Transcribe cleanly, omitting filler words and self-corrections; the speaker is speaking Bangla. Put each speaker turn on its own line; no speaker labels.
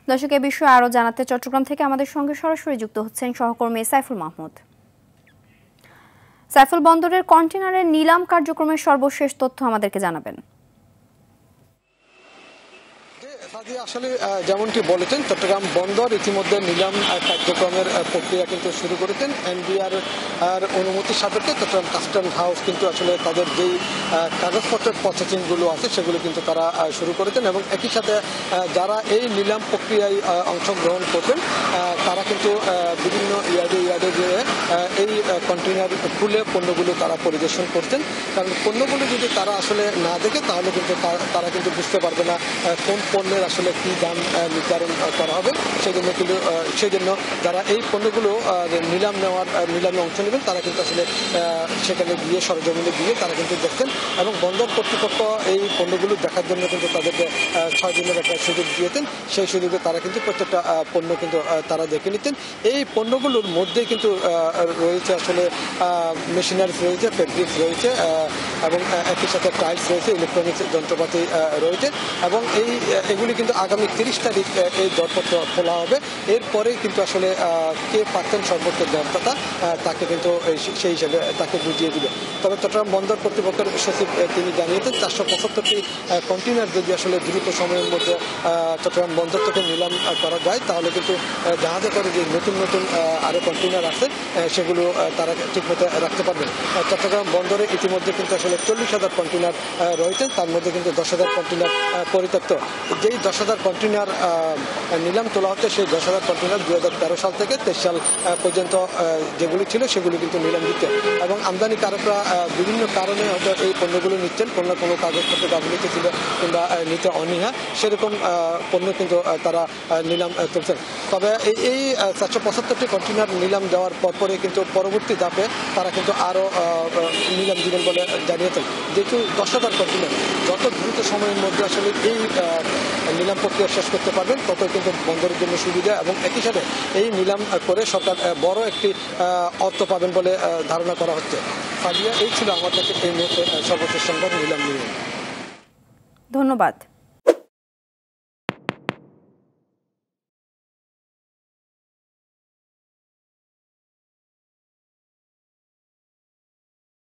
দর্শক, এ বিষয়ে আরো জানাতে চট্টগ্রাম থেকে আমাদের সঙ্গে সরাসরি যুক্ত হচ্ছেন সহকর্মী সাইফুল মাহমুদ। সাইফুল, বন্দরের কন্টেনারের নিলাম কার্যক্রমের সর্বশেষ তথ্য আমাদেরকে জানাবেন।
আসলে যেমনটি বলেছেন, চট্টগ্রাম বন্দর ইতিমধ্যে নিলাম কার্যক্রমের প্রক্রিয়া কিন্তু শুরু করেছেন। এনবিআর অনুমতি সাপেক্ষে চট্টগ্রাম কাস্টম হাউস কিন্তু আসলে তাদের যেই কাগজপত্রের প্রসেসিংগুলো আছে সেগুলো কিন্তু তারা শুরু করেছেন এবং একই সাথে যারা এই নিলাম প্রক্রিয়ায় অংশগ্রহণ করবেন তারা কিন্তু বিভিন্ন ইয়ার্ডে গিয়ে এই কন্টেইনার খুলে পণ্যগুলো তারা পরিদর্শন করছেন। কারণ পণ্যগুলো যদি তারা আসলে না দেখে তাহলে কিন্তু তারা কিন্তু বুঝতে পারবে না কোন পণ্যের আসলে কি দাম নির্ধারণ করা হবে। সেই জন্য যারা এই পণ্যগুলো নিলামে অংশ নেবেন তারা কিন্তু আসলে সেখানে গিয়ে সরজমিনে গিয়ে তারা কিন্তু দেখছেন এবং বন্দর কর্তৃপক্ষ এই পণ্যগুলো দেখার জন্য কিন্তু তাদেরকে 6 দিনের একটা সুযোগ দিয়েছেন। সেই সুযোগে তারা কিন্তু প্রত্যেকটা পণ্য কিন্তু তারা দেখে নিতেন। এই পণ্যগুলোর মধ্যে কিন্তু রয়েছে আসলে মেশিনারিজ রয়েছে, ফেব্রিক্স রয়েছে এবং একই সাথে টাইলস রয়েছে, ইলেকট্রনিক্স যন্ত্রপাতি রয়েছে এবং এগুলি কিন্তু আগামী 30 তারিখ এই দরপত্র খোলা হবে। এরপরে কিন্তু আসলে কে পাচ্ছেন সর্বোচ্চ দরদাতা তাকে কিন্তু সেই হিসেবে তাকে বুঝিয়ে দিবে। তবে চট্টগ্রাম বন্দর কর্তৃপক্ষের সচিব তিনি জানিয়েছেন 475টি কন্টেইনার যদি আসলে দ্রুত সময়ের মধ্যে চট্টগ্রাম বন্দর থেকে নিলাম করা যায় তাহলে কিন্তু জাহাজে করে যে নতুন আরো কন্টেইনার আছে সেগুলো তারা ঠিকমতো রাখতে পারবেন। চট্টগ্রাম বন্দরে ইতিমধ্যে কিন্তু আসলে 40,000 কন্টেইনার রয়েছে, তার মধ্যে কিন্তু 10,000 কন্টেইনার পরিত্যক্ত। যেই 10,000 কন্টেইনার নিলাম তোলা হচ্ছে সেই 10,000 কন্টেইনার 2013 সাল থেকে 23 সাল পর্যন্ত যেগুলি ছিল সেগুলি কিন্তু নিলাম দিচ্ছে এবং আমদানিকারকরা বিভিন্ন কারণে হয়তো এই পণ্যগুলো নিচ্ছেন, কোনো না কোনো কাগজপত্র গাফিলতি ছিল কিংবা নিতে অনীহা, সেরকম পণ্য কিন্তু তারা নিলাম তুলছেন। তবে এই 475টি কন্টেইনার নিলাম দেওয়ার পরপরই কিন্তু পরবর্তী ধাপে তারা কিন্তু আরো নিলাম দিবেন বলে জানিয়েছেন। যেহেতু 10,000 কন্টেইনার যত দ্রুত সময়ের মধ্যে আসলে এই নিলাম প্রক্রিয়া শেষ করতে পারবেন তত কিন্তু বন্দরের জন্য সুবিধা এবং একই সাথে এই নিলাম করে সরকার বড় একটি অর্থ পাবেন বলে ধারণা করা হচ্ছে। ফাজিয়া, এই ছিল আমার কাছে এই মুহূর্তে সর্বশেষ সংবাদ নিলাম নিয়ে।
ধন্যবাদ।